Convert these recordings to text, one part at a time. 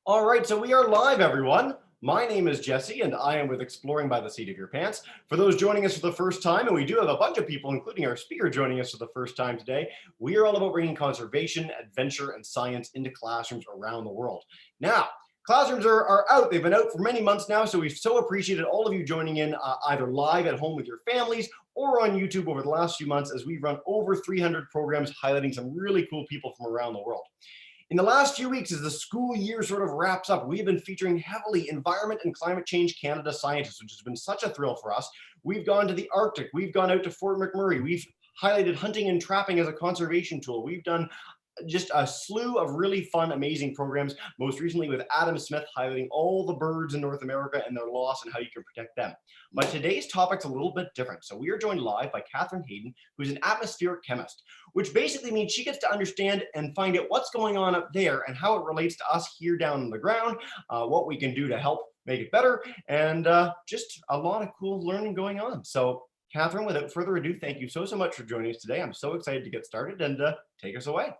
All right, so we are live, everyone. My name is Jesse, and I am with Exploring by the Seat of Your Pants. For those joining us for the first time, and we do have a bunch of people, including our speaker, joining us for the first time today, we are all about bringing conservation, adventure, and science into classrooms around the world. Now, classrooms are out. They've been out for many months now, so we've so appreciated all of you joining in either live at home with your families or on YouTube over the last few months as we've run over 300 programs highlighting some really cool people from around the world. In the last few weeks, as the school year sort of wraps up, we've been featuring heavily Environment and Climate Change Canada scientists, which has been such a thrill for us. We've gone to the Arctic, we've gone out to Fort McMurray, we've highlighted hunting and trapping as a conservation tool. We've done just a slew of really fun, amazing programs, most recently with Adam Smith highlighting all the birds in North America and their loss and how you can protect them. But today's topic's a little bit different. So we are joined live by Katherine Hayden, who's an atmospheric chemist, which basically means she gets to understand and find out what's going on up there and how it relates to us here down on the ground, what we can do to help make it better, and just a lot of cool learning going on. So Katherine, without further ado, thank you so much for joining us today. I'm so excited to get started, and take us away.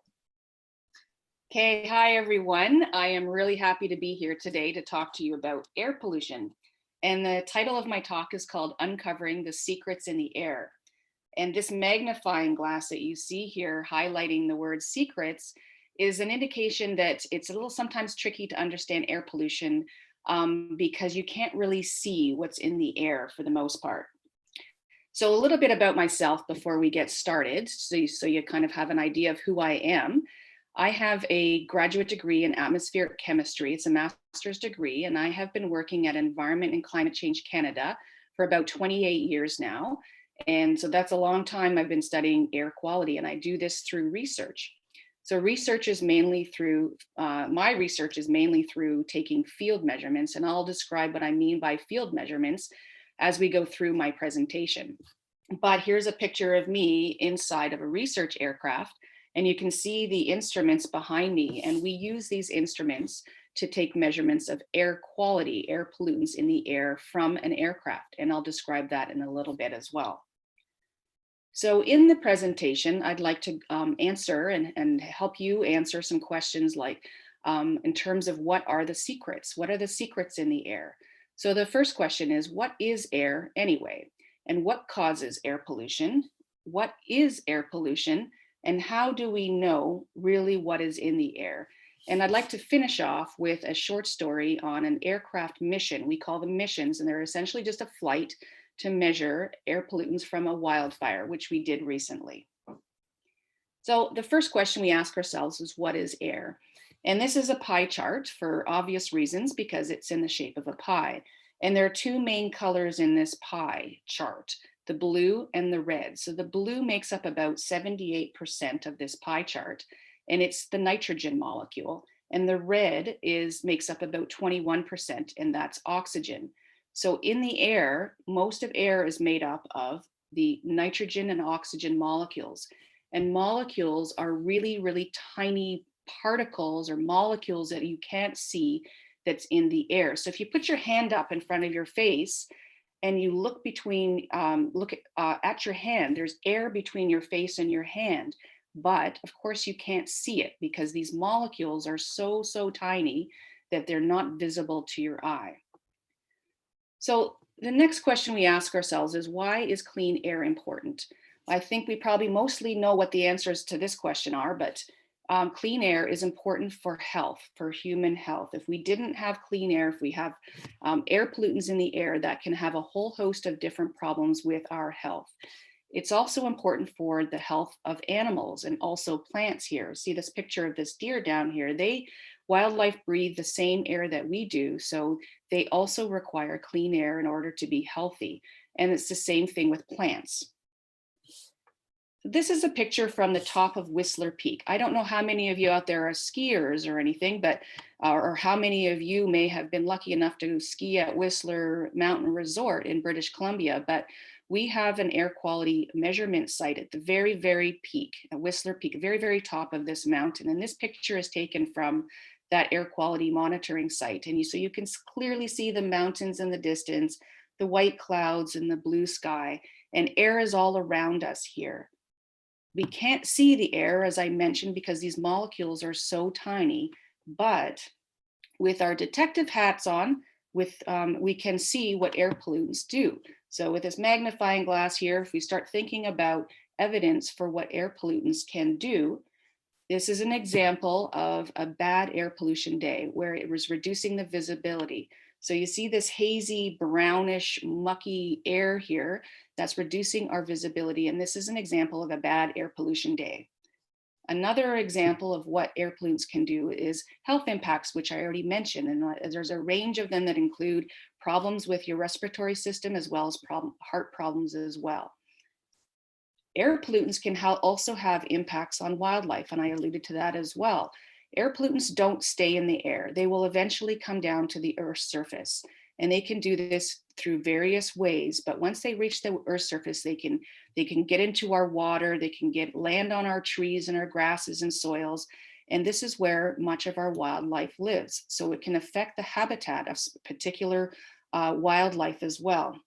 Okay, hi everyone. I am really happy to be here today to talk to you about air pollution. And the title of my talk is called Uncovering the Secrets in the Air. And this magnifying glass that you see here highlighting the word secrets is an indication that it's a little sometimes tricky to understand air pollution because you can't really see what's in the air for the most part. So a little bit about myself before we get started, so you kind of have an idea of who I am. I have a graduate degree in atmospheric chemistry. It's a master's degree, and I have been working at Environment and Climate Change Canada for about 28 years now. And so that's a long time I've been studying air quality, and I do this through research. So research is mainly through, my research is mainly through taking field measurements, and I'll describe what I mean by field measurements as we go through my presentation. But here's a picture of me inside of a research aircraft. And you can see the instruments behind me, and we use these instruments to take measurements of air quality, air pollutants in the air from an aircraft. And I'll describe that in a little bit as well. So in the presentation, I'd like to answer and help you answer some questions like, in terms of what are the secrets? What are the secrets in the air? So the first question is, what is air anyway? And what causes air pollution? What is air pollution? And how do we know really what is in the air? And I'd like to finish off with a short story on an aircraft mission. We call them missions, and they're essentially just a flight to measure air pollutants from a wildfire, which we did recently. So the first question we ask ourselves is, what is air? And this is a pie chart for obvious reasons because it's in the shape of a pie. And there are two main colors in this pie chart, the blue and the red. So the blue makes up about 78% of this pie chart, and it's the nitrogen molecule. And the red makes up about 21%, and that's oxygen. So in the air, most of air is made up of the nitrogen and oxygen molecules. And molecules are really, really tiny particles or molecules that you can't see that's in the air. So if you put your hand up in front of your face, and you look between, at your hand, there's air between your face and your hand, but of course you can't see it because these molecules are so tiny that they're not visible to your eye. So the next question we ask ourselves is, why is clean air important? I think we probably mostly know what the answers to this question are, but clean air is important for health, for human health. If we didn't have clean air, if we have air pollutants in the air, that can have a whole host of different problems with our health. It's also important for the health of animals and also plants here. See this picture of this deer down here. Wildlife breathe the same air that we do, so they also require clean air in order to be healthy. And it's the same thing with plants. This is a picture from the top of Whistler Peak. I don't know how many of you out there are skiers or anything, but or how many of you may have been lucky enough to ski at Whistler Mountain Resort in British Columbia, but we have an air quality measurement site at the very, very peak, at Whistler Peak, very, very top of this mountain. And this picture is taken from that air quality monitoring site. And so you can clearly see the mountains in the distance, the white clouds and the blue sky, and air is all around us here. We can't see the air, as I mentioned, because these molecules are so tiny, but With our detective hats on, we can see what air pollutants do. So with this magnifying glass here, if we start thinking about evidence for what air pollutants can do, this is an example of a bad air pollution day where it was reducing the visibility. So you see this hazy, brownish, mucky air here that's reducing our visibility. And this is an example of a bad air pollution day. Another example of what air pollutants can do is health impacts, which I already mentioned. And there's a range of them that include problems with your respiratory system as well as heart problems as well. Air pollutants can also have impacts on wildlife, and I alluded to that as well. Air pollutants don't stay in the air. They will eventually come down to the Earth's surface, and they can do this through various ways. But once they reach the Earth's surface, they can get into our water, they can land on our trees and our grasses and soils, and this is where much of our wildlife lives. So it can affect the habitat of particular wildlife as well.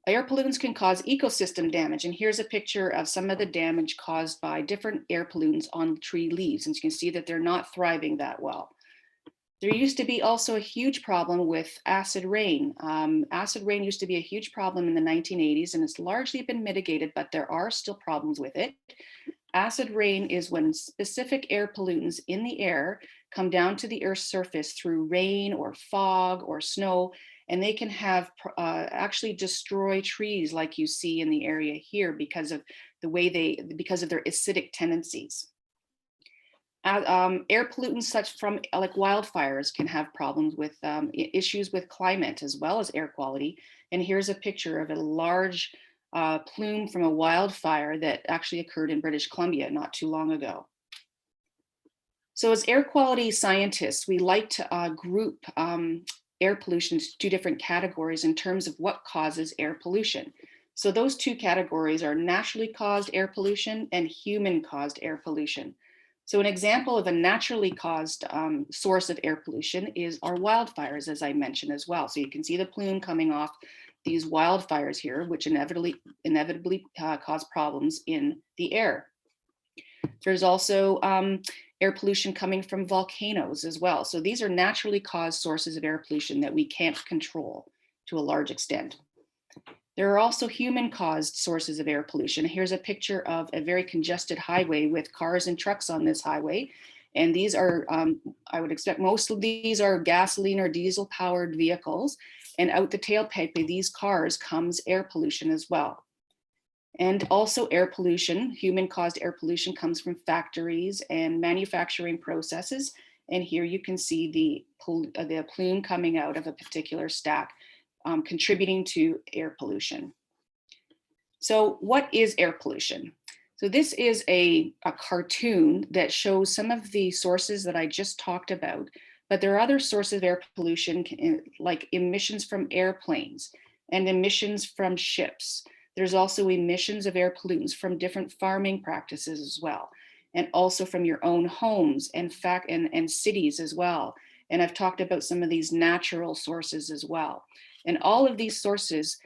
Air pollutants can cause ecosystem damage. And here's a picture of some of the damage caused by different air pollutants on tree leaves. And you can see that they're not thriving that well. There used to be also a huge problem with acid rain. Acid rain used to be a huge problem in the 1980s, and it's largely been mitigated, but there are still problems with it. Acid rain is when specific air pollutants in the air come down to the Earth's surface through rain or fog or snow, and they can have actually destroy trees like you see in the area here because of because of their acidic tendencies. Air pollutants such from like wildfires can have problems with issues with climate as well as air quality. And here's a picture of a large plume from a wildfire that actually occurred in British Columbia not too long ago. So as air quality scientists, we like to group air pollution into two different categories in terms of what causes air pollution. So those two categories are naturally caused air pollution and human caused air pollution. So an example of a naturally caused source of air pollution is our wildfires, as I mentioned as well. So you can see the plume coming off these wildfires here, which inevitably cause problems in the air. There's also air pollution coming from volcanoes as well. So these are naturally caused sources of air pollution that we can't control to a large extent. There are also human-caused sources of air pollution. Here's a picture of a very congested highway with cars and trucks on this highway. And these are, I would expect most of these are gasoline or diesel-powered vehicles. And out the tailpipe of these cars comes air pollution as well. And also air pollution, human-caused air pollution comes from factories and manufacturing processes. And here you can see the plume coming out of a particular stack, contributing to air pollution. So what is air pollution? So this is a cartoon that shows some of the sources that I just talked about, but there are other sources of air pollution like emissions from airplanes and emissions from ships. There's also emissions of air pollutants from different farming practices as well, and also from your own homes and cities as well. And I've talked about some of these natural sources as well. And all of these sources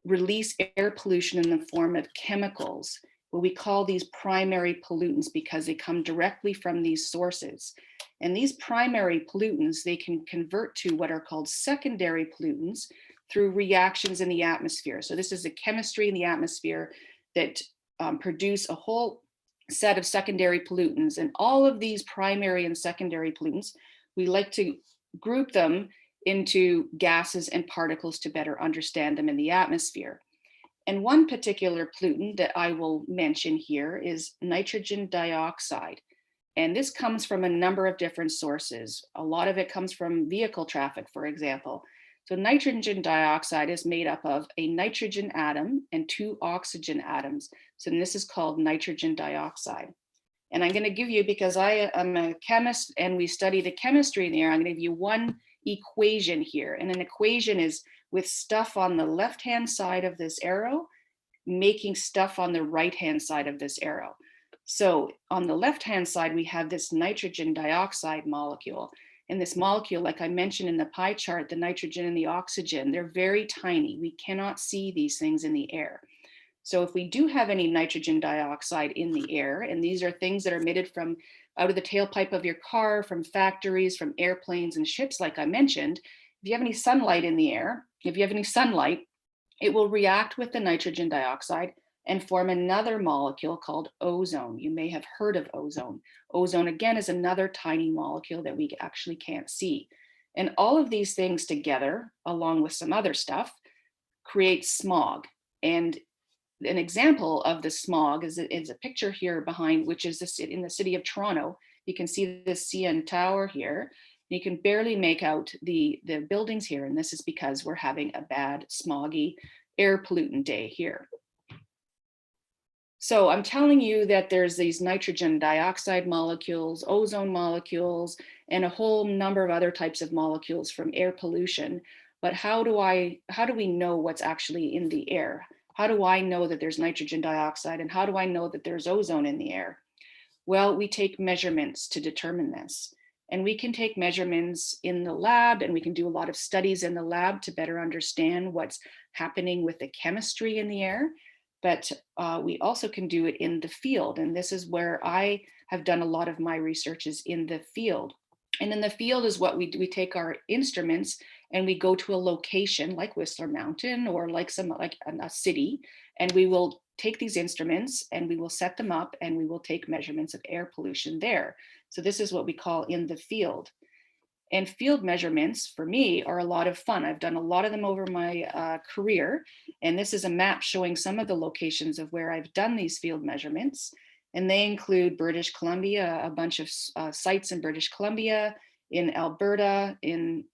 release air pollution in the form of chemicals, what we call these primary pollutants because they come directly from these sources. And these primary pollutants, they can convert to what are called secondary pollutants through reactions in the atmosphere. So this is the chemistry in the atmosphere that produce a whole set of secondary pollutants. And all of these primary and secondary pollutants, we like to group them into gases and particles to better understand them in the atmosphere. And one particular pollutant that I will mention here is nitrogen dioxide. And this comes from a number of different sources. A lot of it comes from vehicle traffic, for example. So nitrogen dioxide is made up of a nitrogen atom and 2 oxygen atoms. So this is called nitrogen dioxide. And I'm going to give you, because I am a chemist and we study the chemistry in the air, I'm going to give you one equation here. And an equation is with stuff on the left-hand side of this arrow, making stuff on the right-hand side of this arrow. So on the left-hand side, we have this nitrogen dioxide molecule. And this molecule, like I mentioned in the pie chart, the nitrogen and the oxygen, they're very tiny. We cannot see these things in the air. So if we do have any nitrogen dioxide in the air, and these are things that are emitted from out of the tailpipe of your car, from factories, from airplanes and ships, like I mentioned. If you have any sunlight in the air, if you have any sunlight, it will react with the nitrogen dioxide and form another molecule called ozone. You may have heard of ozone. Ozone, again, is another tiny molecule that we actually can't see. And all of these things together, along with some other stuff, create smog. And an example of the smog is a picture here behind, which is in the city of Toronto. You can see the CN Tower here. You can barely make out the buildings here, and this is because we're having a bad smoggy air pollutant day here. So I'm telling you that there's these nitrogen dioxide molecules, ozone molecules, and a whole number of other types of molecules from air pollution. But how do we know what's actually in the air? How do I know that there's nitrogen dioxide, and how do I know that there's ozone in the air? Well, we take measurements to determine this. And we can take measurements in the lab, and we can do a lot of studies in the lab to better understand what's happening with the chemistry in the air. But we also can do it in the field. And this is where I have done a lot of my research, is in the field. And in the field is what we do. We take our instruments and we go to a location like Whistler Mountain or like a city, and we will take these instruments and we will set them up and we will take measurements of air pollution there. So this is what we call in the field. And field measurements for me are a lot of fun. I've done a lot of them over my career. And this is a map showing some of the locations of where I've done these field measurements. And they include British Columbia, a bunch of sites in British Columbia, in Alberta, in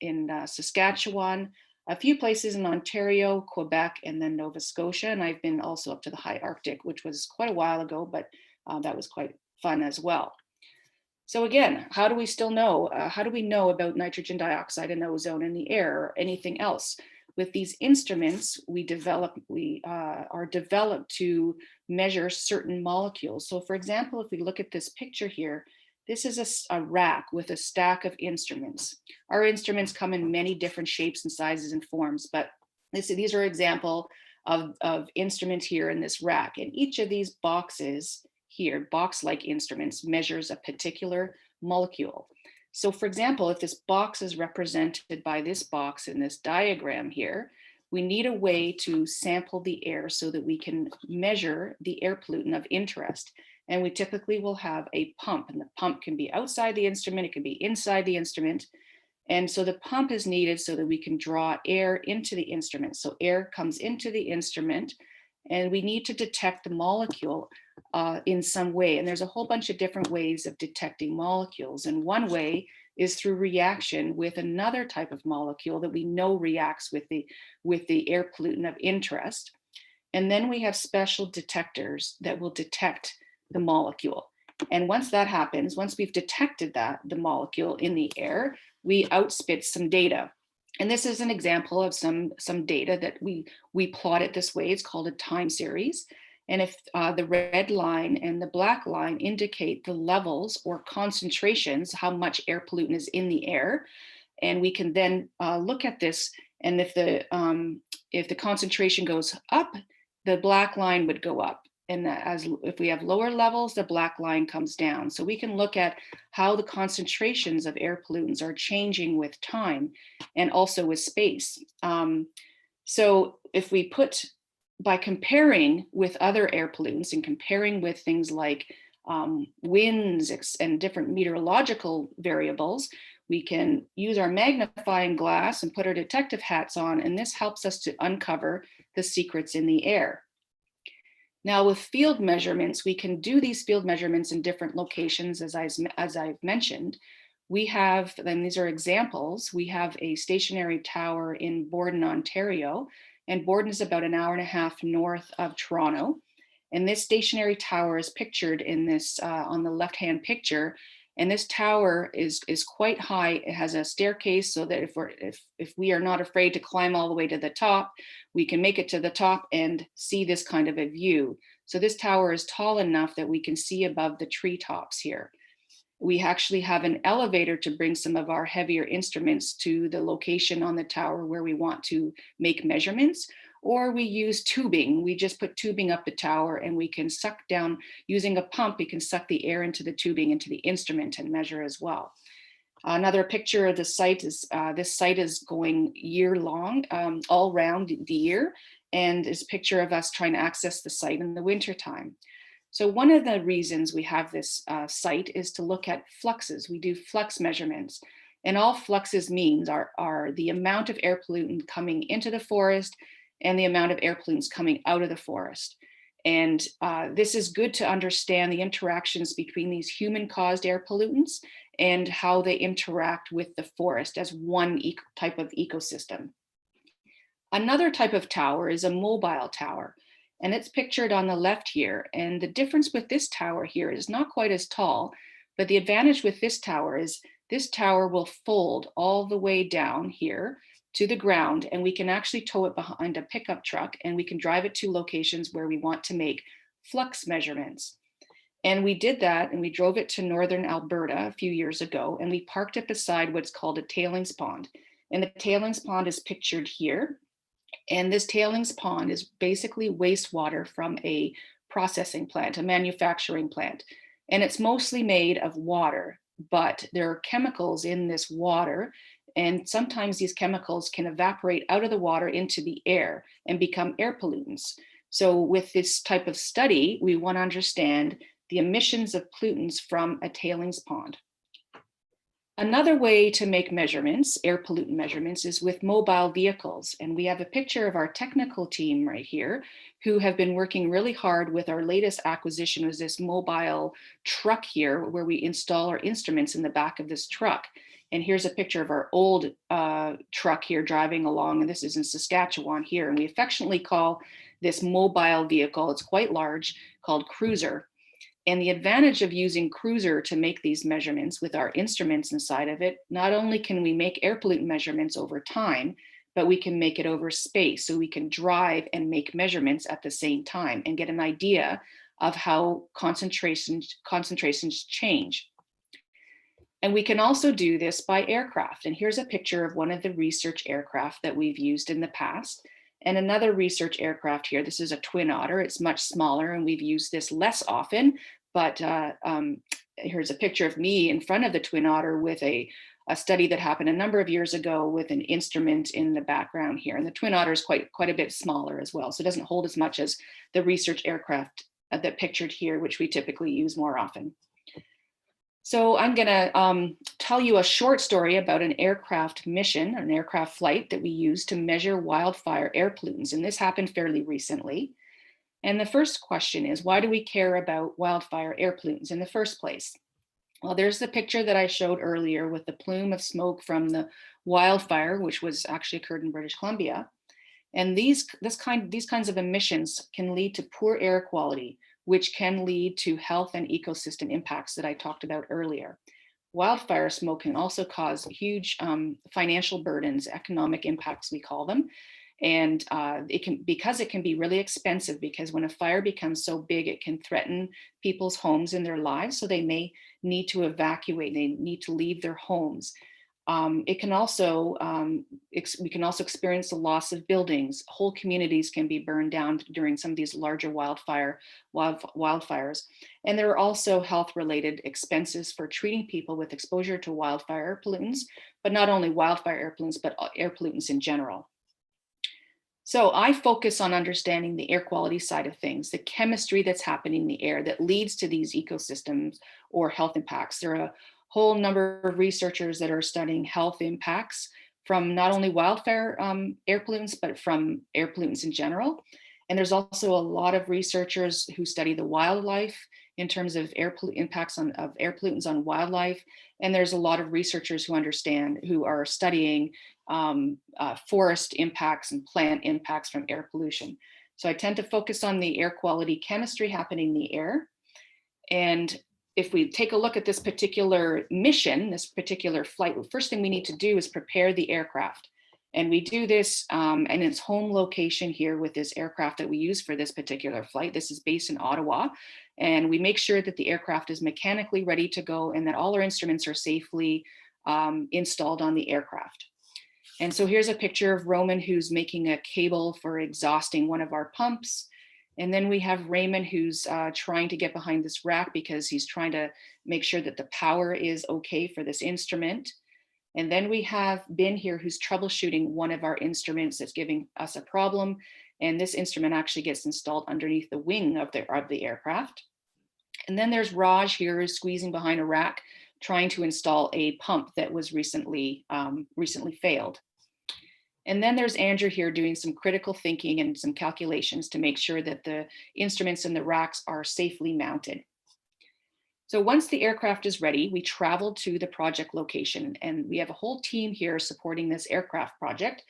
Saskatchewan, a few places in Ontario, Quebec, and then Nova Scotia. And I've been also up to the high Arctic, which was quite a while ago, but that was quite fun as well. So again, how do we still know? How do we know about nitrogen dioxide and ozone in the air or anything else? With these instruments, we are developed to measure certain molecules. So for example, if we look at this picture here, this is a rack with a stack of instruments. Our instruments come in many different shapes and sizes and forms, but these are example of instruments here in this rack. And each of these boxes here, box-like instruments, measures a particular molecule. So for example, if this box is represented by this box in this diagram here, we need a way to sample the air so that we can measure the air pollutant of interest. And we typically will have a pump, and the pump can be outside the instrument, it can be inside the instrument. And so the pump is needed so that we can draw air into the instrument. So air comes into the instrument, and we need to detect the molecule in some way. And there's a whole bunch of different ways of detecting molecules. And one way is through reaction with another type of molecule that we know reacts with the air pollutant of interest. And then we have special detectors that will detect the molecule. And once that happens, once we've detected the molecule in the air, we outspit some data. And this is an example of some data that we plot it this way. It's called a time series. And if the red line and the black line indicate the levels or concentrations, how much air pollutant is in the air, and we can then look at this. And if the concentration goes up, the black line would go up. And if we have lower levels, the black line comes down. So we can look at how the concentrations of air pollutants are changing with time and also with space. So if we by comparing with other air pollutants and comparing with things like winds and different meteorological variables, we can use our magnifying glass and put our detective hats on, and this helps us to uncover the secrets in the air. Now with field measurements, we can do these field measurements in different locations, as I've mentioned. We have, and these are examples, we have a stationary tower in Borden, Ontario, and Borden is about an hour and a half north of Toronto. And this stationary tower is pictured in this, on the left-hand picture. And this tower is quite high. It has a staircase so that if we are not afraid to climb all the way to the top, we can make it to the top and see this kind of a view. So this tower is tall enough that we can see above the treetops here. We actually have an elevator to bring some of our heavier instruments to the location on the tower where we want to make measurements. or we use tubing. We just put tubing up the tower and we can suck down, using a pump, we can suck the air into the tubing, into the instrument and measure as well. Another picture of the site is, this site is going year long, all round the year, and is a picture of us trying to access the site in the winter time. So one of the reasons we have this site is to look at fluxes. We do flux measurements, and all fluxes means are the amount of air pollutant coming into the forest and the amount of air pollutants coming out of the forest. And this is good to understand the interactions between these human-caused air pollutants and how they interact with the forest as one type of ecosystem. Another type of tower is a mobile tower, and it's pictured on the left here. And the difference with this tower here is not quite as tall, but the advantage with this tower is this tower will fold all the way down here to the ground, and we can actually tow it behind a pickup truck, and we can drive it to locations where we want to make flux measurements. And we did that, and we drove it to northern Alberta a few years ago, and we parked it beside what's called a tailings pond. And the tailings pond is pictured here. And this tailings pond is basically wastewater from a processing plant, a manufacturing plant. And it's mostly made of water, but there are chemicals in this water. And sometimes these chemicals can evaporate out of the water into the air and become air pollutants. So with this type of study, we want to understand the emissions of pollutants from a tailings pond. Another way to make measurements, air pollutant measurements, is with mobile vehicles. And we have a picture of our technical team right here who have been working really hard with our latest acquisition, was this mobile truck here where we install our instruments in the back of this truck. And here's a picture of our old truck here driving along, and this is in Saskatchewan here. And we affectionately call this mobile vehicle, it's quite large, called Cruiser. And the advantage of using Cruiser to make these measurements with our instruments inside of it, not only can we make air pollutant measurements over time, but we can make it over space. So we can drive and make measurements at the same time and get an idea of how concentrations change. And we can also do this by aircraft. And here's a picture of one of the research aircraft that we've used in the past. And another research aircraft here, this is a Twin Otter. It's much smaller and we've used this less often, but here's a picture of me in front of the Twin Otter with a study that happened a number of years ago with an instrument in the background here. And the Twin Otter is quite a bit smaller as well. So it doesn't hold as much as the research aircraft that pictured here, which we typically use more often. So I'm gonna tell you a short story about an aircraft mission, an aircraft flight that we use to measure wildfire air pollutants. And this happened fairly recently. And the first question is, why do we care about wildfire air pollutants in the first place? Well, there's the picture that I showed earlier with the plume of smoke from the wildfire, which was actually occurred in British Columbia. And these kinds of emissions can lead to poor air quality, which can lead to health and ecosystem impacts that I talked about earlier. Wildfire smoke can also cause huge financial burdens, economic impacts we call them. And because it can be really expensive, because when a fire becomes so big, it can threaten people's homes and their lives. So they may need to evacuate, they need to leave their homes. It can also, we can also experience the loss of buildings. Whole communities can be burned down during some of these larger wildfires. And there are also health-related expenses for treating people with exposure to wildfire pollutants, but not only wildfire air pollutants, but air pollutants in general. So I focus on understanding the air quality side of things, the chemistry that's happening in the air that leads to these ecosystems or health impacts. There are a whole number of researchers that are studying health impacts from not only wildfire air pollutants, but from air pollutants in general. And there's also a lot of researchers who study the wildlife in terms of impacts of air pollutants on wildlife. And there's a lot of researchers who are studying forest impacts and plant impacts from air pollution. So I tend to focus on the air quality chemistry happening in the air. And if we take a look at this particular mission, this particular flight, the first thing we need to do is prepare the aircraft. And we do this in its home location here with this aircraft that we use for this particular flight. This is based in Ottawa. And we make sure that the aircraft is mechanically ready to go and that all our instruments are safely installed on the aircraft. And so here's a picture of Roman who's making a cable for exhausting one of our pumps. And then we have Raymond who's trying to get behind this rack because he's trying to make sure that the power is okay for this instrument. And then we have Ben here who's troubleshooting one of our instruments that's giving us a problem. And this instrument actually gets installed underneath the wing of the aircraft. And then there's Raj here who's squeezing behind a rack, trying to install a pump that was recently failed. And then there's Andrew here doing some critical thinking and some calculations to make sure that the instruments in the racks are safely mounted. So once the aircraft is ready, we travel to the project location, and we have a whole team here supporting this aircraft project.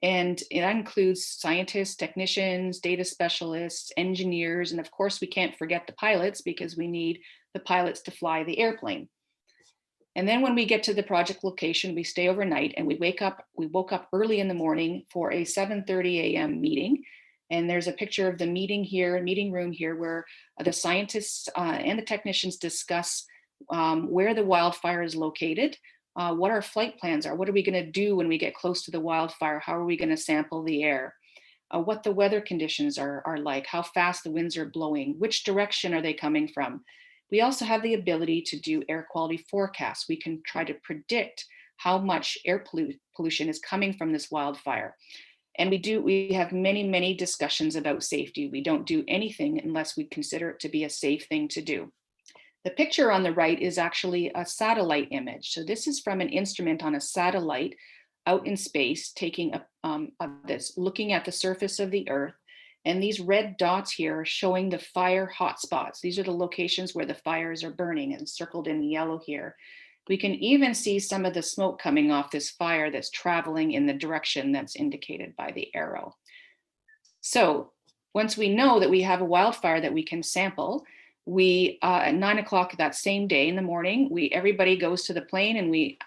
And it includes scientists, technicians, data specialists, engineers, and of course we can't forget the pilots because we need the pilots to fly the airplane. And then when we get to the project location, we stay overnight and we woke up early in the morning for a 7:30 a.m. meeting. And there's a picture of the meeting room here, where the scientists and the technicians discuss where the wildfire is located, what our flight plans are, what are we going to do when we get close to the wildfire, how are we going to sample the air, what the weather conditions are like, how fast the winds are blowing, which direction are they coming from. We also have the ability to do air quality forecasts. We can try to predict how much air pollution is coming from this wildfire. And we have many discussions about safety. We don't do anything unless we consider it to be a safe thing to do. The picture on the right is actually a satellite image. So this is from an instrument on a satellite out in space, looking at the surface of the Earth. And these red dots here are showing the fire hotspots. These are the locations where the fires are burning, and circled in yellow here. We can even see some of the smoke coming off this fire that's traveling in the direction that's indicated by the arrow. So once we know that we have a wildfire that we can sample, we at 9 o'clock that same day in the morning, everybody goes to the plane, and we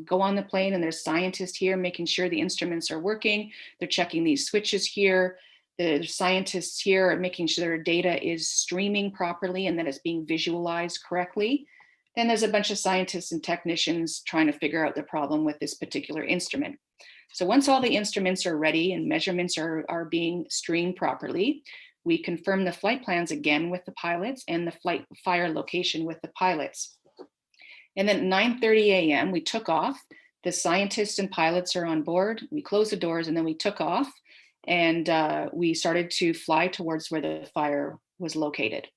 go on the plane, and there's scientists here making sure the instruments are working. They're checking these switches here. The scientists here are making sure their data is streaming properly and that it's being visualized correctly. Then there's a bunch of scientists and technicians trying to figure out the problem with this particular instrument. So once all the instruments are ready and measurements are being streamed properly, we confirm the flight plans again with the pilots and the fire location with the pilots. And then at 9:30 a.m., we took off. The scientists and pilots are on board. We closed the doors, and then we took off, and we started to fly towards where the fire was located.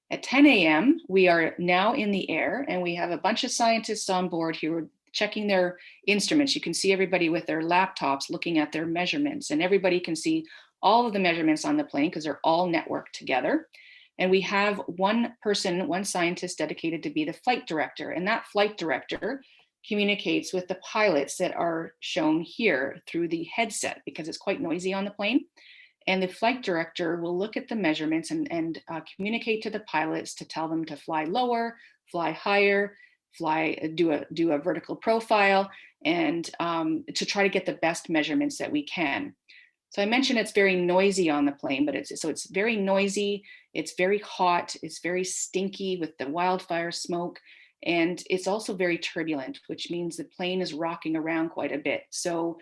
At 10 a.m., we are now in the air, and we have a bunch of scientists on board who are checking their instruments. You can see everybody with their laptops looking at their measurements, and everybody can see all of the measurements on the plane because they're all networked together. And we have one scientist dedicated to be the flight director, and that flight director communicates with the pilots that are shown here through the headset because it's quite noisy on the plane. And the flight director will look at the measurements and communicate to the pilots to tell them to fly lower, fly higher, do a vertical profile, and to try to get the best measurements that we can. So I mentioned it's very noisy on the plane, but it's very noisy, it's very hot, it's very stinky with the wildfire smoke, and it's also very turbulent, which means the plane is rocking around quite a bit. So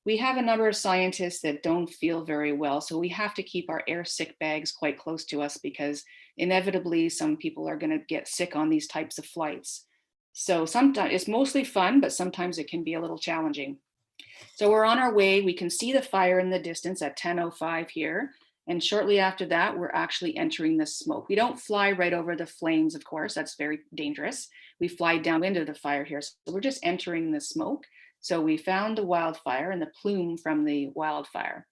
we have a number of scientists that don't feel very well, so we have to keep our air sick bags quite close to us because inevitably some people are going to get sick on these types of flights. So sometimes it's mostly fun, but sometimes it can be a little challenging. So we're on our way. We can see the fire in the distance at 10:05 here. And shortly after that, we're actually entering the smoke. We don't fly right over the flames, of course, that's very dangerous. We fly down into the fire here. So we're just entering the smoke. So we found the wildfire and the plume from the wildfire.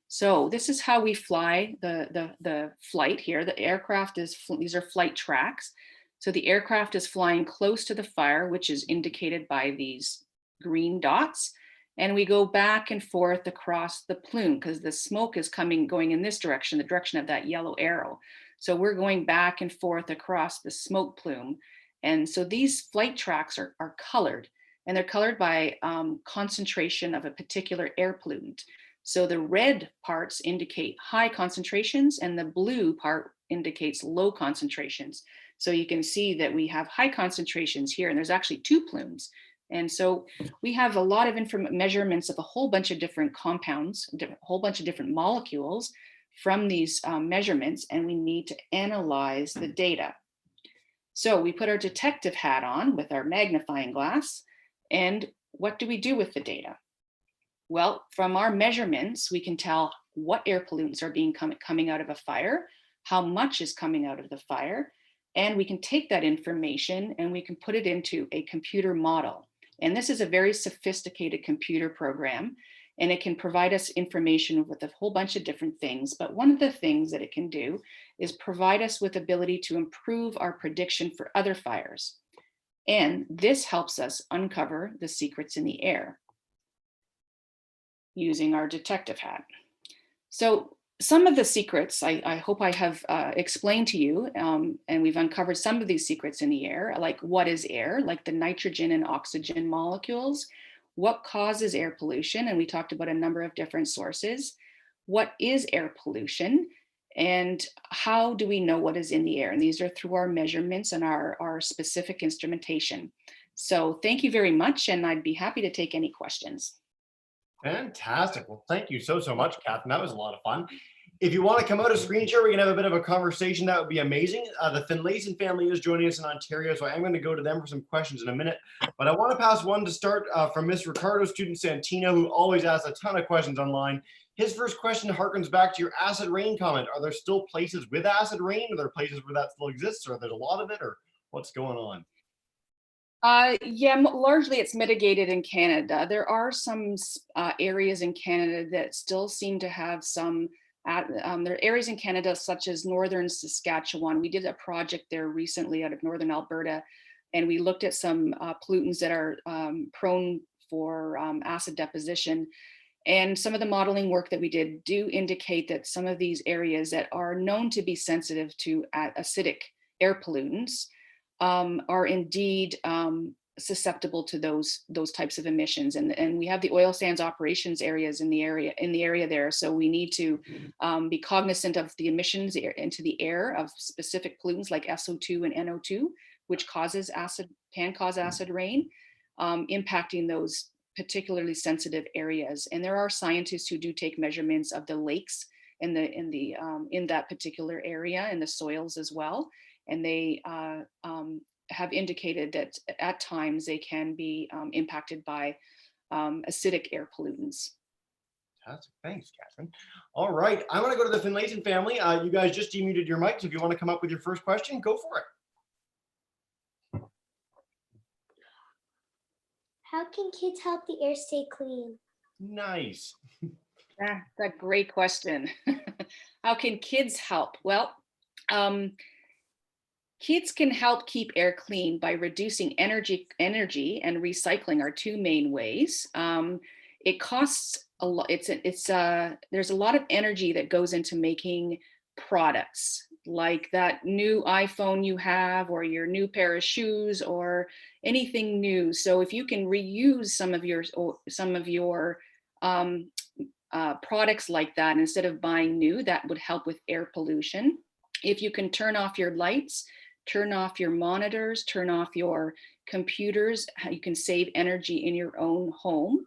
So this is how we fly the flight here. The aircraft these are flight tracks. So the aircraft is flying close to the fire, which is indicated by these green dots. And we go back and forth across the plume because the smoke is going in this direction, the direction of that yellow arrow. So we're going back and forth across the smoke plume. And so these flight tracks are colored, and they're colored by concentration of a particular air pollutant. So the red parts indicate high concentrations and the blue part indicates low concentrations. So you can see that we have high concentrations here, and there's actually two plumes. And so we have a lot of measurements of a whole bunch of different compounds, a whole bunch of different molecules from these measurements, and we need to analyze the data. So we put our detective hat on with our magnifying glass, and what do we do with the data? Well, from our measurements, we can tell what air pollutants are coming out of a fire, how much is coming out of the fire, and we can take that information and we can put it into a computer model. And this is a very sophisticated computer program, and it can provide us information with a whole bunch of different things. But one of the things that it can do is provide us with ability to improve our prediction for other fires. And this helps us uncover the secrets in the air using our detective hat. So some of the secrets I hope I have explained to you, and we've uncovered some of these secrets in the air, like what is air, like the nitrogen and oxygen molecules, what causes air pollution, and we talked about a number of different sources. What is air pollution, and how do we know what is in the air? And these are through our measurements and our specific instrumentation. So thank you very much, and I'd be happy to take any questions. Fantastic. Well, thank you so much, Catherine. That was a lot of fun. If you want to come out of screen share, we can have a bit of a conversation. That would be amazing. The Finlayson family is joining us in Ontario, so I am going to go to them for some questions in a minute. But I want to pass one to start from Miss Ricardo, student Santino, who always asks a ton of questions online. His first question harkens back to your acid rain comment. Are there still places with acid rain? Are there places where that still exists, or there's a lot of it, or what's going on? Yeah, largely it's mitigated in Canada. There are some areas in Canada that still seem to have some, there are areas in Canada such as northern Saskatchewan. We did a project there recently out of northern Alberta, and we looked at some pollutants that are prone for acid deposition. And some of the modeling work that we did do indicate that some of these areas that are known to be sensitive to acidic air pollutants are indeed susceptible to those types of emissions, and we have the oil sands operations areas in the area there. So we need to be cognizant of the emissions into the air of specific pollutants like SO2 and NO2, which can cause acid rain, impacting those particularly sensitive areas. And there are scientists who do take measurements of the lakes in that particular area and the soils as well. And they have indicated that at times they can be impacted by acidic air pollutants. Fantastic. Thanks, Catherine. All right, I'm going to go to the Finlayson family. You guys just demuted your mics. If you want to come up with your first question, go for it. How can kids help the air stay clean? Nice. That's a great question. How can kids help? Well, kids can help keep air clean by reducing energy and recycling are two main ways. It costs a lot. There's a lot of energy that goes into making products like that new iPhone you have, or your new pair of shoes, or anything new. So if you can reuse some of your products like that instead of buying new, that would help with air pollution. If you can turn off your lights, turn off your monitors, turn off your computers, you can save energy in your own home.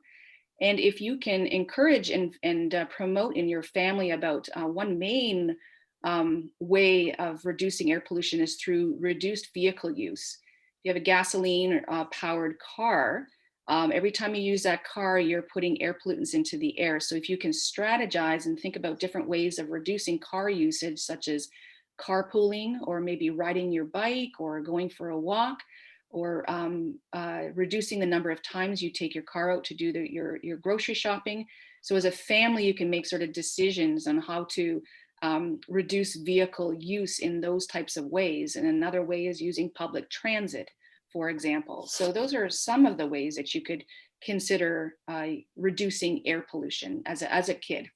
And if you can encourage and promote in your family about one main way of reducing air pollution is through reduced vehicle use. If you have a gasoline powered car, every time you use that car, you're putting air pollutants into the air. So if you can strategize and think about different ways of reducing car usage, such as carpooling, or maybe riding your bike, or going for a walk, or reducing the number of times you take your car out to do your grocery shopping. So as a family, you can make sort of decisions on how to reduce vehicle use in those types of ways. And another way is using public transit, for example. So those are some of the ways that you could consider reducing air pollution as a kid.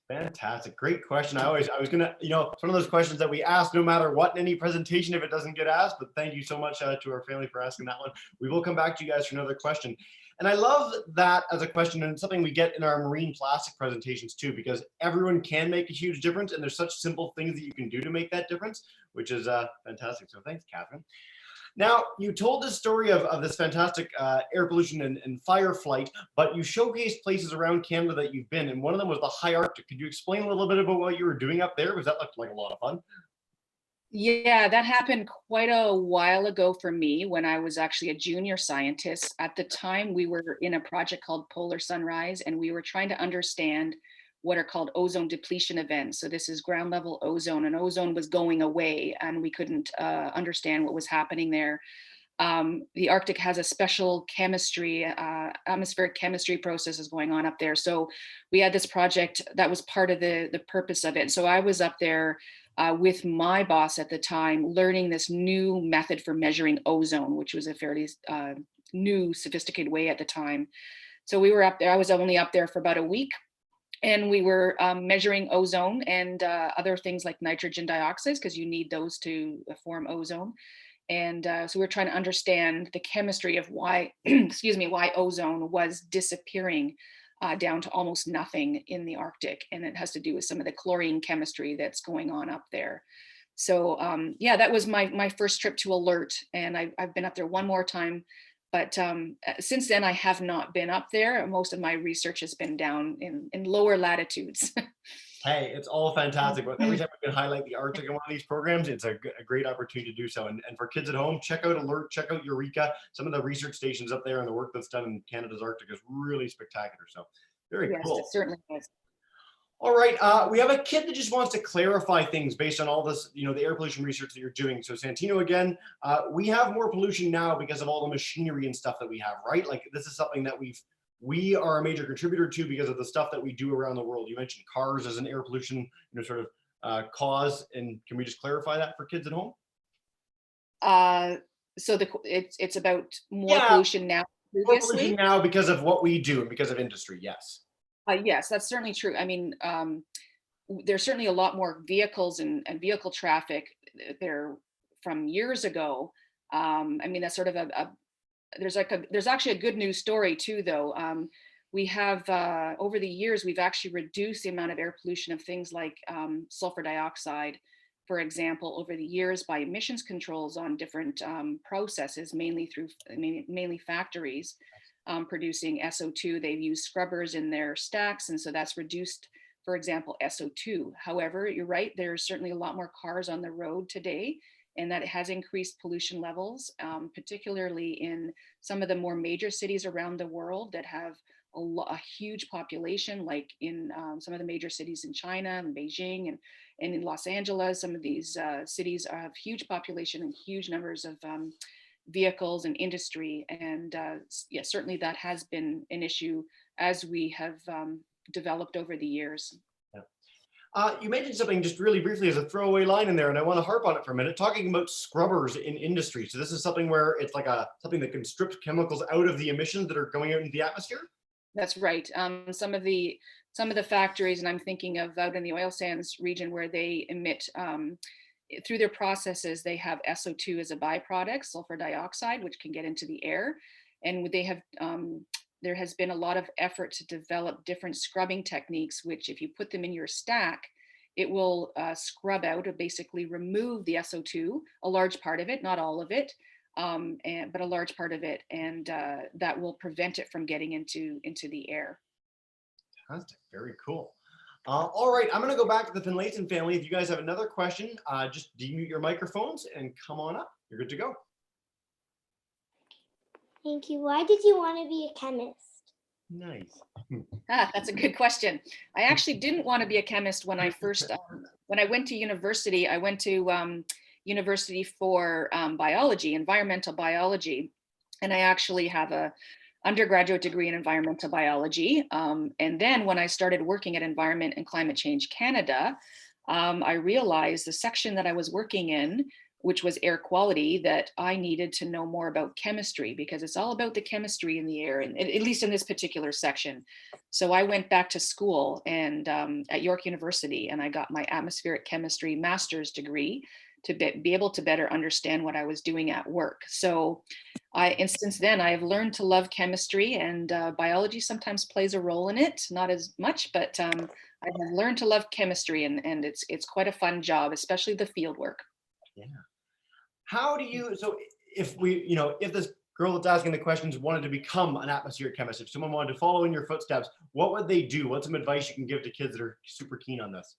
Fantastic. Great question. I was gonna, it's one of those questions that we ask no matter what in any presentation if it doesn't get asked, but thank you so much to our family for asking that one. We will come back to you guys for another question. And I love that as a question, and something we get in our marine plastic presentations too, because everyone can make a huge difference, and there's such simple things that you can do to make that difference, which is fantastic. So thanks, Catherine. Now, you told the story of this fantastic air pollution and fire flight, but you showcased places around Canada that you've been, and one of them was the high Arctic. Could you explain a little bit about what you were doing up there? Was that looked like a lot of fun? Yeah, that happened quite a while ago for me when I was actually a junior scientist. At the time, we were in a project called Polar Sunrise, and we were trying to understand what are called ozone depletion events. So this is ground level ozone, and ozone was going away, and we couldn't understand what was happening there. The Arctic has a special chemistry, atmospheric chemistry processes going on up there. So we had this project that was part of the purpose of it. So I was up there with my boss at the time, learning this new method for measuring ozone, which was a fairly new, sophisticated way at the time. So we were up there. I was only up there for about a week. And we were measuring ozone and other things like nitrogen dioxides, because you need those to form ozone. And so we're trying to understand the chemistry of why, excuse me, why ozone was disappearing down to almost nothing in the Arctic. And it has to do with some of the chlorine chemistry that's going on up there. So yeah, that was my first trip to Alert. And I've been up there one more time. But since then, I have not been up there. Most of my research has been down in lower latitudes. Hey, it's all fantastic. But every time we can highlight the Arctic in one of these programs, it's a great opportunity to do so. And for kids at home, check out Alert, check out Eureka. Some of the research stations up there and the work that's done in Canada's Arctic is really spectacular. So very Yes, cool. it certainly is. All right, we have a kid that just wants to clarify things based on all this, the air pollution research that you're doing. So Santino, again, we have more pollution now because of all the machinery and stuff that we have, right? Like this is something that we are a major contributor to because of the stuff that we do around the world. You mentioned cars as an air pollution, sort of cause, and can we just clarify that for kids at home? So it's about more pollution now than More previously. pollution now because of what we do and because of industry. Yes. Yes, that's certainly true. I mean, there's certainly a lot more vehicles and vehicle traffic there from years ago. I mean, that's sort of there's actually a good news story too, though. We have over the years, we've actually reduced the amount of air pollution of things like sulfur dioxide, for example, over the years by emissions controls on different processes, mainly factories. Producing SO2. They've used scrubbers in their stacks, and so that's reduced, for example, SO2. However, you're right, there's certainly a lot more cars on the road today, and that has increased pollution levels, particularly in some of the more major cities around the world that have a huge population, like in some of the major cities in China and Beijing and in Los Angeles. Some of these cities have huge population and huge numbers of vehicles and industry. And yeah, certainly that has been an issue as we have developed over the years. You mentioned something just really briefly as a throwaway line in there, and I want to harp on it for a minute, talking about scrubbers in industry. So this is something where it's like something that can strip chemicals out of the emissions that are going out into the atmosphere? That's right. Some of the factories, and I'm thinking of out in the oil sands region where they emit through their processes, they have SO2 as a byproduct, sulfur dioxide, which can get into the air. And they have, there has been a lot of effort to develop different scrubbing techniques, which if you put them in your stack, it will scrub out or basically remove the SO2, a large part of it, not all of it, but a large part of it. And that will prevent it from getting into the air. Fantastic, very cool. All right, I'm going to go back to the Finlayson family. If you guys have another question, just demute your microphones and come on up. You're good to go. Thank you. Why did you want to be a chemist? Nice. That's a good question. I actually didn't want to be a chemist when I first, when I went to university. I went to university for biology, environmental biology, and I actually have a undergraduate degree in environmental biology. And then when I started working at Environment and Climate Change Canada, I realized the section that I was working in, which was air quality, that I needed to know more about chemistry, because it's all about the chemistry in the air, and at least in this particular section. So I went back to school and at York University, and I got my atmospheric chemistry master's degree to be able to better understand what I was doing at work. So and since then I've learned to love chemistry, and biology sometimes plays a role in it, not as much, but I have learned to love chemistry, and it's quite a fun job, especially the field work. Yeah. How do you, so if we, if this girl that's asking the questions wanted to become an atmospheric chemist, if someone wanted to follow in your footsteps, what would they do? What's some advice you can give to kids that are super keen on this?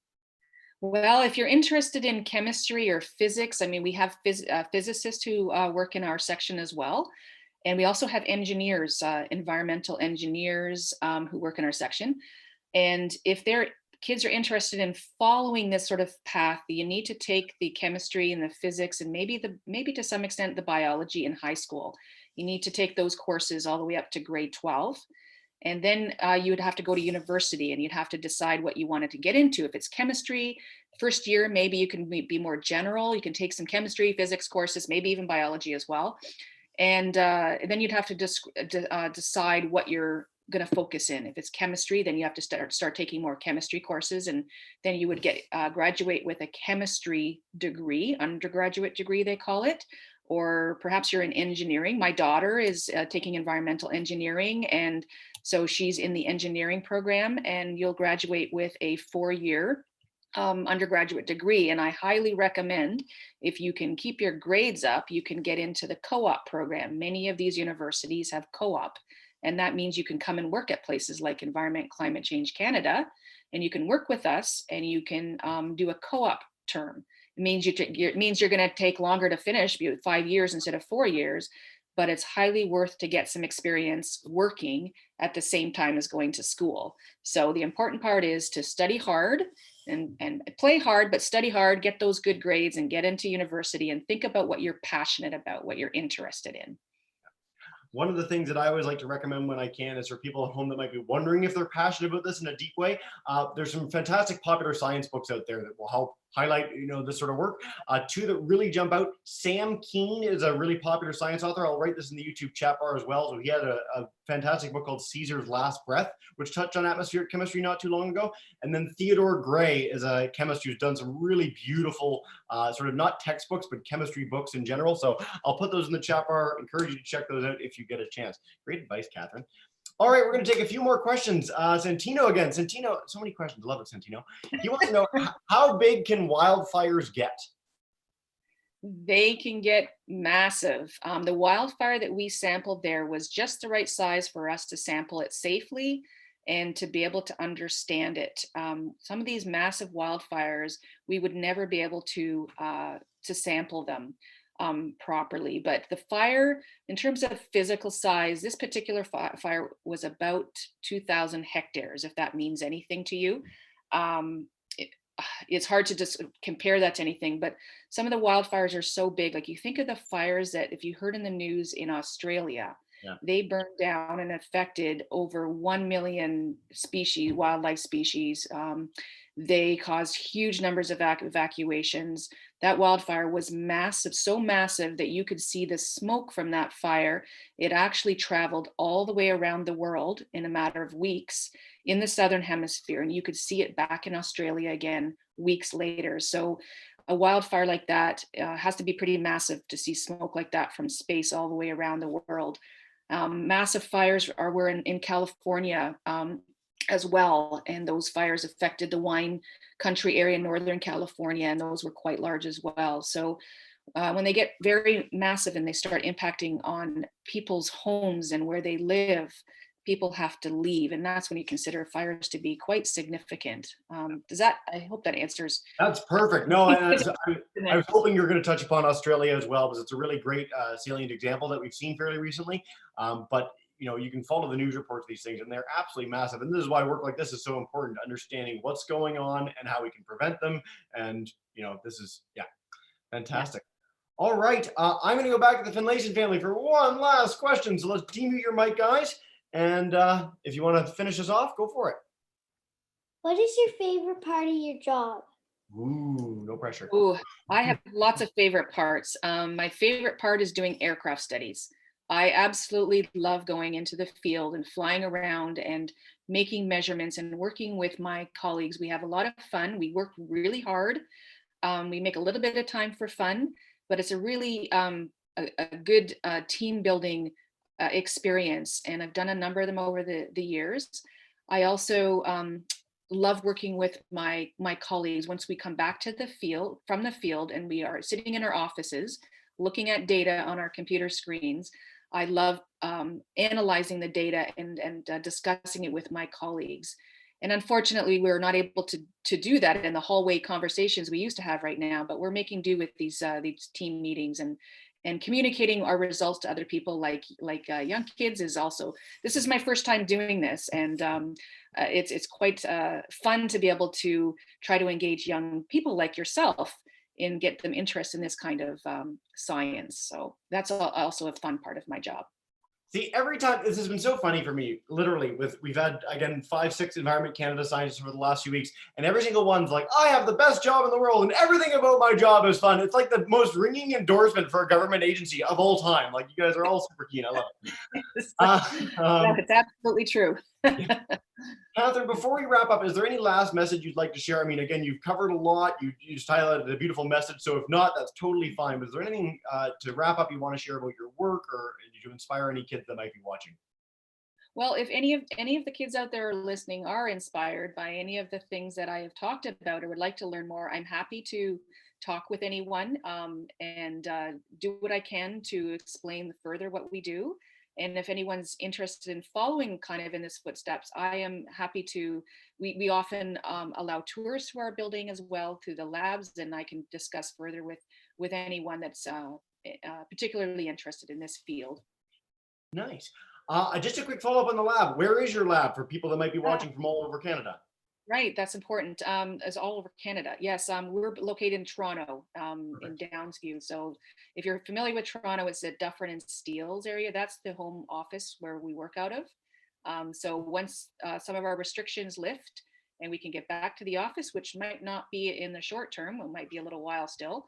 Well, if you're interested in chemistry or physics, I mean, we have physicists who work in our section as well. And we also have engineers, environmental engineers who work in our section. And if their kids are interested in following this sort of path, you need to take the chemistry and the physics and maybe to some extent the biology in high school. You need to take those courses all the way up to grade 12. And then you would have to go to university and you'd have to decide what you wanted to get into. If it's chemistry, first year, maybe you can be more general. You can take some chemistry, physics courses, maybe even biology as well. And then you'd have to decide what you're going to focus in. If it's chemistry, then you have to start taking more chemistry courses. And then you would get graduate with a chemistry degree, undergraduate degree, they call it. Or perhaps you're in engineering. My daughter is taking environmental engineering. And so she's in the engineering program, and you'll graduate with a 4-year undergraduate degree. And I highly recommend, if you can keep your grades up, you can get into the co-op program. Many of these universities have co-op, and that means you can come and work at places like Environment Climate Change Canada, and you can work with us and you can do a co-op term. It means you're going to take longer to finish, 5 years instead of 4 years, but it's highly worth to get some experience working at the same time as going to school. So the important part is to study hard and play hard, but study hard, get those good grades and get into university and think about what you're passionate about, what you're interested in. One of the things that I always like to recommend when I can is for people at home that might be wondering if they're passionate about this in a deep way. There's some fantastic popular science books out there that will help highlight, this sort of work. Two that really jump out. Sam Keen is a really popular science author. I'll write this in the YouTube chat bar as well. So he had a fantastic book called Caesar's Last Breath, which touched on atmospheric chemistry not too long ago. And then Theodore Gray is a chemist who's done some really beautiful sort of not textbooks, but chemistry books in general. So I'll put those in the chat bar. Encourage you to check those out if you get a chance. Great advice, Catherine. All right, we're going to take a few more questions. Santino again. Santino, so many questions. Love it, Santino. He wants to know, how big can wildfires get? They can get massive. The wildfire that we sampled there was just the right size for us to sample it safely and to be able to understand it. Some of these massive wildfires, we would never be able to sample them properly. But the fire, in terms of physical size, this particular fire was about 2,000 hectares, if that means anything to you. It's hard to just compare that to anything, but some of the wildfires are so big. Like, you think of the fires that, if you heard in the news in Australia, yeah, they burned down and affected over 1 million species, wildlife species. They caused huge numbers of evacuations. That wildfire was massive, so massive that you could see the smoke from that fire. It actually traveled all the way around the world in a matter of weeks in the Southern Hemisphere, and you could see it back in Australia again weeks later. So a wildfire like that has to be pretty massive to see smoke like that from space all the way around the world. Massive fires were in California as well, and those fires affected the wine country area in Northern California, and those were quite large as well. So when they get very massive and they start impacting on people's homes and where they live, people have to leave, and that's when you consider fires to be quite significant. I hope that answers. That's perfect. No, and I was hoping you were going to touch upon Australia as well, because it's a really great salient example that we've seen fairly recently. But you can follow the news reports of these things, and they're absolutely massive. And this is why work like this is so important, understanding what's going on and how we can prevent them. And this is fantastic. Yeah. All right, I'm going to go back to the Finlayson family for one last question. So let's demute your mic, guys. And if you want to finish us off, go for it. What is your favorite part of your job? Ooh, no pressure. Ooh, I have lots of favorite parts. My favorite part is doing aircraft studies. I absolutely love going into the field and flying around and making measurements and working with my colleagues. We have a lot of fun. We work really hard. We make a little bit of time for fun, but it's a really a good team building experience. And I've done a number of them over the years. I also love working with my colleagues once we come back to the field, from the field, and we are sitting in our offices. looking at data on our computer screens. I love analyzing the data and discussing it with my colleagues. And unfortunately, we're not able to do that in the hallway conversations we used to have right now. But we're making do with these team meetings and communicating our results to other people, like young kids. Is also, this is my first time doing this, and it's quite fun to be able to try to engage young people like yourself and get them interested in this kind of science. So that's also a fun part of my job. See, every time, this has been so funny for me, literally, we've had, again, 5, 6 Environment Canada scientists over the last few weeks, and every single one's like, I have the best job in the world, and everything about my job is fun. It's like the most ringing endorsement for a government agency of all time. Like, you guys are all super keen. I love it. Yeah, it's absolutely true. Katherine, before we wrap up, is there any last message you'd like to share? I mean, again, you've covered a lot. You just highlighted a beautiful message. So if not, that's totally fine. But is there anything to wrap up you want to share about your work, or to inspire any kids that might be watching? Well, if any of the kids out there listening are inspired by any of the things that I have talked about or would like to learn more, I'm happy to talk with anyone and do what I can to explain further what we do. And if anyone's interested in following kind of in this footsteps, I am happy to. We often allow tours to our building as well, through the labs, and I can discuss further with anyone that's particularly interested in this field. Nice. Just a quick follow-up on the lab. Where is your lab for people that might be watching from all over Canada? Right, that's important. As all over Canada. Yes, we're located in Toronto, in Downsview. So if you're familiar with Toronto, it's the Dufferin and Steeles area. That's the home office where we work out of. So once some of our restrictions lift and we can get back to the office, which might not be in the short term, it might be a little while still.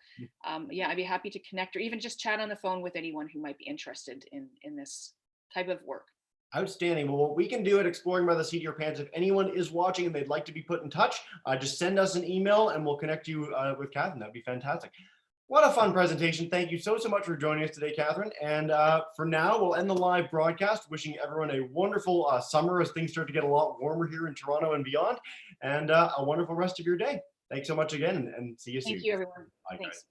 Yeah, I'd be happy to connect or even just chat on the phone with anyone who might be interested in this type of work. Outstanding. Well, what we can do at Exploring by the Seat of Your Pants, if anyone is watching and they'd like to be put in touch, just send us an email and we'll connect you with Katherine. That'd be fantastic. What a fun presentation. Thank you so much for joining us today, Katherine. And for now, we'll end the live broadcast, wishing everyone a wonderful summer as things start to get a lot warmer here in Toronto and beyond, and a wonderful rest of your day. Thanks so much again, and see you soon. Thank you, everyone. Bye, Thanks. guys.